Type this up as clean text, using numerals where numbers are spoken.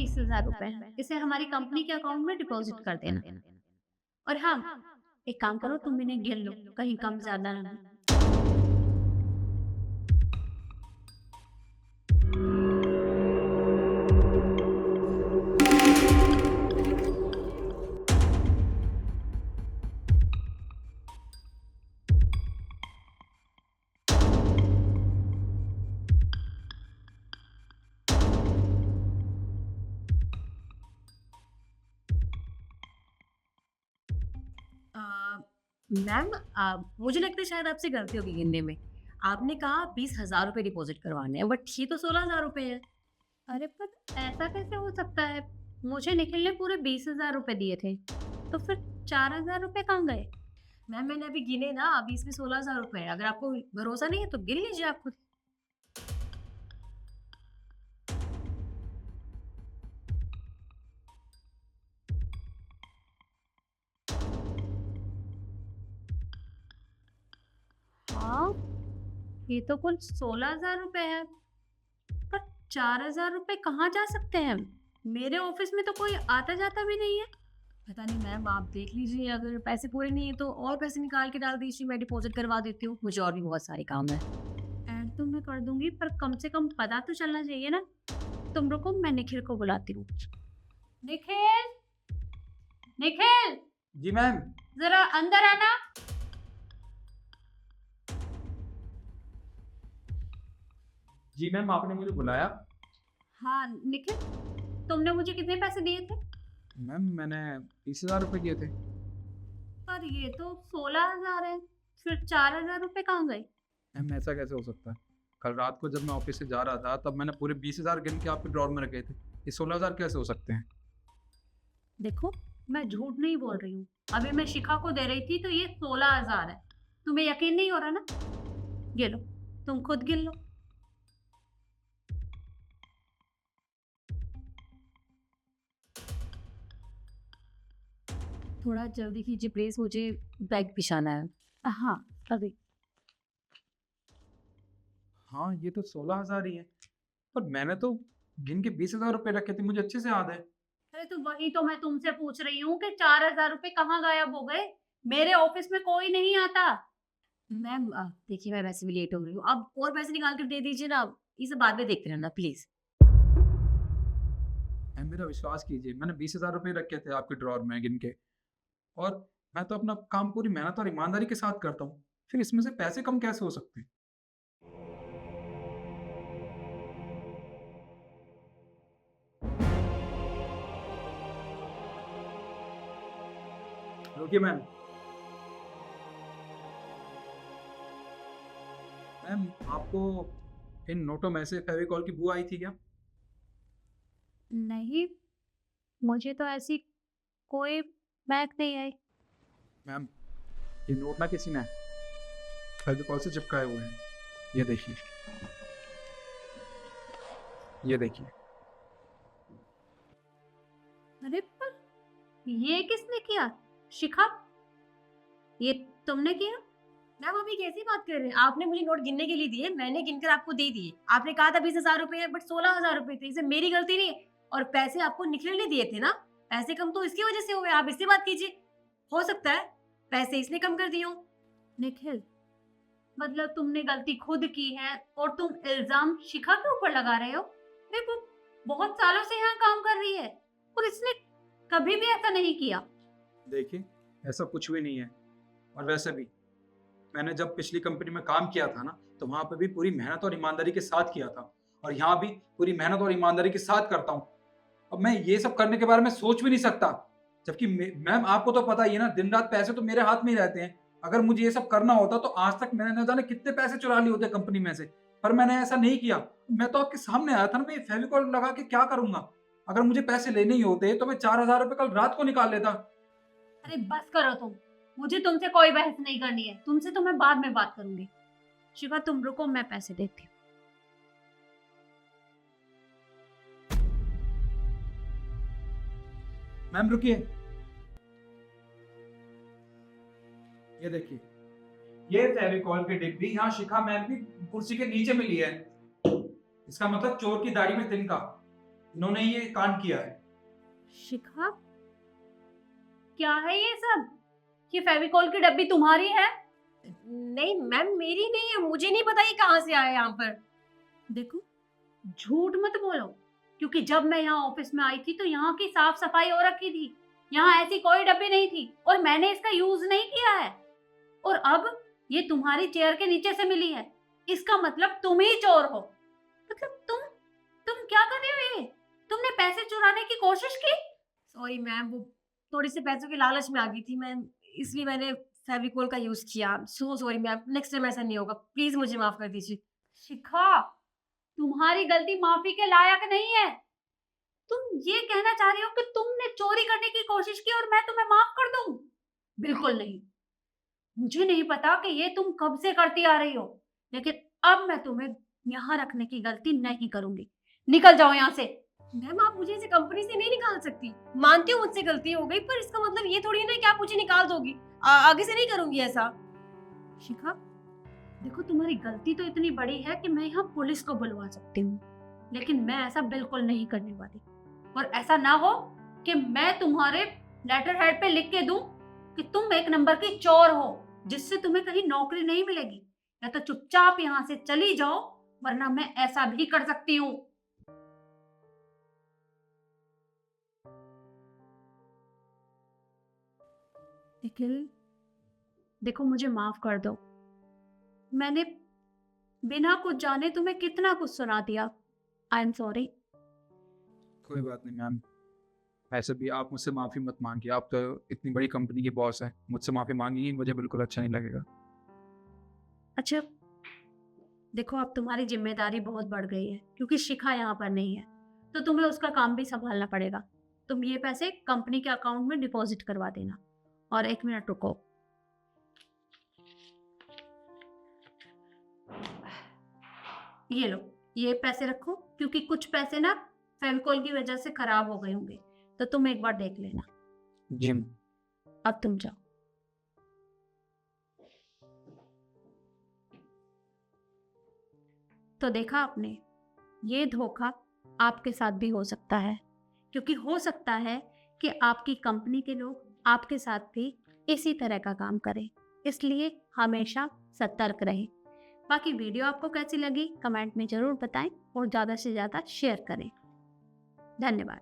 20,000 रुपए हैं, इसे हमारी कंपनी के अकाउंट में डिपॉजिट कर देना। और हाँ, एक काम करो, तुम इन्हें गिन लो, कहीं कम ज्यादा ना हो। अ, मैम, मुझे लगता है शायद आपसे गलती होगी गिनने में। आपने कहा 20,000 रुपए डिपॉजिट करवाने हैं, बट ये तो 16,000 रुपए है। अरे पर ऐसा कैसे हो सकता है? मुझे निखिल ने पूरे 20,000 रुपए दिए थे, तो फिर 4,000 रुपए कहाँ गए? मैम, मैंने अभी गिने ना, अभी इसमें 16,000 रुपए है। अगर आपको भरोसा नहीं है तो गिन लीजिए आप खुद। हाँ, ये तो कुल 16,000 रुपए है। पर 4,000 रुपए कहाँ जा सकते हैं? मेरे ऑफिस में तो कोई आता जाता भी नहीं है। पता नहीं मैम, आप देख लीजिए, अगर पैसे पूरे नहीं है तो और पैसे निकाल के डाल दीजिए, मैं डिपॉजिट करवा देती हूँ। मुझे और भी बहुत सारे काम है। ऐड तो मैं कर दूंगी, पर कम से कम पता तो चलना चाहिए ना। तुम रुको, मैं निखिल को बुलाती हूँ। निखिल, निखिल, जी मैम। जरा अंदर आना। जी मैम, आपने मुझे बुलाया। हाँ निखिल, तुमने मुझे कितने पैसे दिए थे? मैम, मैंने 20,000 रुपये दिए थे। पर ये तो 16,000 है, फिर 4,000 रुपए कहाँ गए? मैम, ऐसा कैसे हो सकता है? कल रात को जब मैं ऑफिस से जा रहा था तब मैंने पूरे 20,000 गिन के आपके ड्रॉर में रखे थे। ये 16,000 कैसे हो सकते हैं? देखो, मैं झूठ नहीं बोल रही हूँ। अभी मैं शिखा को दे रही थी तो ये 16,000 है। तुम्हें यकीन नहीं हो रहा ना? ये लो, तुम खुद गिन लो। थोड़ा जल्दी कीजिए प्लीज, मुझे बैग पिछाना है। हाँ, अभी। हाँ, ये तो 16,000 ही है। पर मैंने तो गिन के 20,000 रुपये रखे थे, मुझे अच्छे से याद है। अरे तो वही तो मैं तुमसे पूछ रही हूँ कि 4,000 रुपए कहाँ गायब हो गए? मेरे ऑफिस में कोई नहीं आता। मैम, देखिए, मैं वैसे भी लेट हो रही हूँ, अब और पैसे निकाल कर दे दीजिए ना। ये सब बाद में देखते रहना प्लीज। मैम, मेरा विश्वास कीजिए, मैंने 20,000 रुपये रखे थे आपके ड्रॉर में गिन के। और मैं तो अपना काम पूरी मेहनत और ईमानदारी के साथ करता हूँ, फिर इसमें से पैसे कम कैसे हो सकते हैं? रुकिए मैम। मैम, आपको इन नोटों में से फेविकॉल की बू आई थी क्या? नहीं, मुझे तो ऐसी कोई बैग नहीं आई। मैम, ये नोट ना किसी ने फेविकॉल से चिपकाए हुए हैं। ये देखिए, ये देखिए। अरे पर ये किसने किया? शिखा, ये तुमने किया? मैम, अभी कैसी बात कर रहे हैं? आपने मुझे नोट गिनने के लिए दिए, मैंने गिनकर आपको दे दिए। आपने कहा था 20,000 रुपए है, बट 16,000 रुपए थे। इसे मेरी गलती नहीं है। और पैसे आपको निखिल ने दिए थे ना। पैसे कम तो इसकी वजह से हुए, आप इससे बात कीजिए। हो सकता है पैसे इसने कम कर दिए हों। निखिल, मतलब तुमने गलती खुद की है और तुम इल्जाम शिखा के ऊपर लगा रहे हो? देखो, बहुत सालों से यहाँ काम कर रही है और इसने कभी भी ऐसा नहीं किया। देखिए, ऐसा कुछ भी नहीं है। और वैसे भी मैंने जब पिछली कंपनी में काम किया था ना, तो वहां पे भी पूरी मेहनत और ईमानदारी के साथ किया था। और यहाँ भी पूरी मेहनत और ईमानदारी के साथ करता हूँ। अब मैं ये सब करने के बारे में सोच भी नहीं सकता। जबकि मैम, आपको तो पता ही है ना, दिन रात पैसे तो मेरे हाथ में ही रहते हैं। अगर मुझे ये सब करना होता तो आज तक मैंने न जाने कितने पैसे चुरा लिए होते कंपनी में से। पर मैंने ऐसा नहीं किया। मैं तो आपके सामने आया था ना, मैं ये फेविकॉल लगा के क्या करूंगा? अगर मुझे पैसे लेने ही होते तो मैं 4,000 रुपये कल रात को निकाल लेता। अरे बस करो तुम, मुझे तुमसे कोई बहस नहीं करनी है। तुमसे तो मैं बाद में बात करूंगी। शिखा, तुम रुको, मैं पैसे देती हूँ। मैम रुकिए, ये देखिए, ये फेविकॉल की डिब्बी यहाँ शिखा मैम की कुर्सी के नीचे मिली है। इसका मतलब चोर की दाढ़ी में तिनका। इन्होंने ये कांड किया है। शिखा, क्या है ये सब? ये फेविकॉल की डब्बी तुम्हारी है? नहीं मैम, मेरी नहीं है, मुझे नहीं पता ये कहाँ से आया यहाँ पर। देखो, झूठ मत बोलो, क्योंकि जब मैं यहाँ ऑफिस में आई थी तो यहाँ की साफ सफाई हो रखी थी। यहाँ ऐसी कोई डब्बी नहीं थी और मैंने इसका यूज नहीं किया है। और अब ये तुम्हारी चेयर के नीचे से मिली है, इसका मतलब तुम ही चोर हो। मतलब तुम क्या कर रहे हो? ये तुमने पैसे चुराने की कोशिश की? सॉरी मैम, वो थोड़ी सी पैसों के लालच में आ गई थी मैं, इसलिए मैंने फेविकोल का यूज किया। So sorry ma'am, next time ऐसा नहीं होगा, प्लीज मुझे माफ कर दीजिए। शिखा, तुम्हारी गलती माफी के लायक नहीं है। तुम ये कहना चाह रही हो कि तुमने चोरी करने की कोशिश की और मैं तुम्हें माफ कर दूं? बिल्कुल नहीं। मुझे नहीं पता कि ये तुम कब से करती आ रही हो, लेकिन अब मैं तुम्हें यहाँ रखने की गलती नहीं करूंगी। निकल जाओ यहाँ से। मैम आप मुझे इसे कंपनी से नहीं निकाल सकती। मानती हूँ मुझसे गलती हो गई, पर इसका मतलब ये थोड़ी ना कि आप मुझे निकाल दोगी। आगे से नहीं करूंगी ऐसा। शिखा, देखो, तुम्हारी गलती तो इतनी बड़ी है कि मैं यहाँ पुलिस को बुलवा सकती हूँ, लेकिन मैं ऐसा बिल्कुल नहीं करने वाली। और ऐसा ना हो कि मैं तुम्हारे लेटर हेड पे लिख के दूं कि तुम एक नंबर की चोर हो, जिससे तुम्हें कहीं नौकरी नहीं मिलेगी। या तो चुपचाप यहाँ से चली जाओ, वरना मैं ऐसा भी कर सकती हूँ। निखिल, देखो, मुझे माफ कर दो। मैंने बिना कुछ जाने तुम्हें कितना कुछ सुना दिया। I am sorry. कोई बात नहीं मैम, वैसे भी आप मुझसे माफ़ी मत मांगिए, आप तो इतनी बड़ी कंपनी के बॉस हैं, मुझसे माफ़ी मांगेंगी मुझे बिल्कुल अच्छा नहीं लगेगा। अच्छा, देखो, अब तुम्हारी जिम्मेदारी बहुत बढ़ गई है, क्योंकि शिखा यहाँ पर नहीं है, तो तुम्हें उसका काम भी संभालना पड़ेगा। तुम ये पैसे कंपनी के अकाउंट में डिपॉजिट करवा देना। और 1 मिनट रुको। ये लो, ये पैसे रखो, क्योंकि कुछ पैसे ना फेविकोल की वजह से खराब हो गए होंगे, तो तुम एक बार देख लेना। जी। अब तुम जाओ। तो देखा आपने, ये धोखा आपके साथ भी हो सकता है, क्योंकि हो सकता है कि आपकी कंपनी के लोग आपके साथ भी इसी तरह का काम करें। इसलिए हमेशा सतर्क रहें। बाकी वीडियो आपको कैसी लगी कमेंट में ज़रूर बताएं और ज़्यादा से ज़्यादा शेयर करें। धन्यवाद।